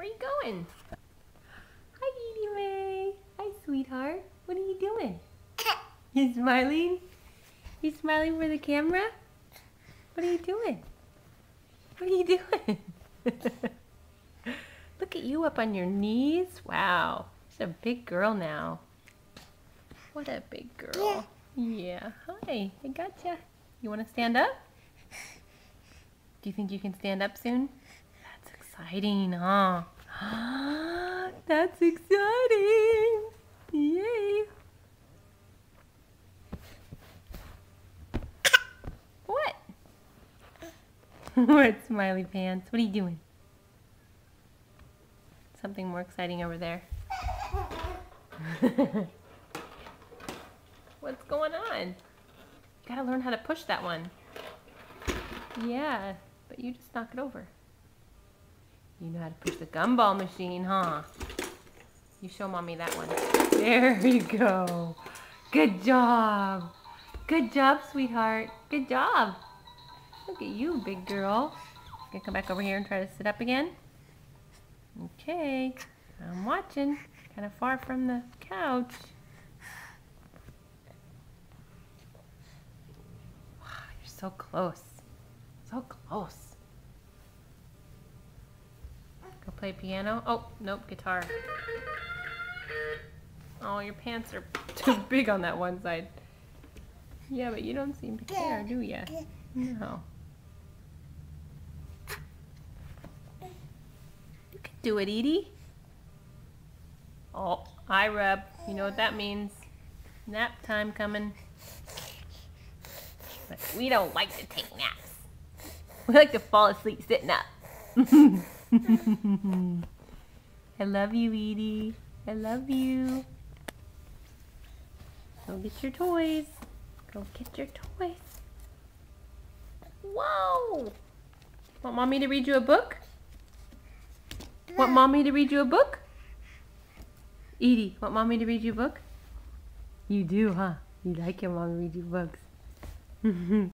Where are you going? Hi, Edie Mae. Hi, sweetheart. What are you doing? You smiling? You smiling for the camera? What are you doing? What are you doing? Look at you up on your knees. Wow, she's a big girl now. What a big girl. Yeah. Hi, I gotcha. You want to stand up? Do you think you can stand up soon? That's exciting, huh? That's exciting. Yay. What? What, Smiley Pants? What are you doing? Something more exciting over there. What's going on? You gotta learn how to push that one. Yeah, but you just knock it over. You know how to push the gumball machine, huh? You show mommy that one. There you go. Good job. Good job, sweetheart. Good job. Look at you, big girl. Gonna come back over here and try to sit up again? Okay. I'm watching. Kind of far from the couch. Wow, you're so close. So close. Go play piano. Oh, nope, guitar. Oh, your pants are too big on that one side. Yeah, but you don't seem to care, do ya? No. You can do it, Edie. Oh, eye rub. You know what that means. Nap time coming. But we don't like to take naps. We like to fall asleep sitting up. I love you, Edie. I love you. Go get your toys. Go get your toys. Whoa! Want mommy to read you a book? Want mommy to read you a book? Edie, want mommy to read you a book? You do, huh? You like your mom to read you books.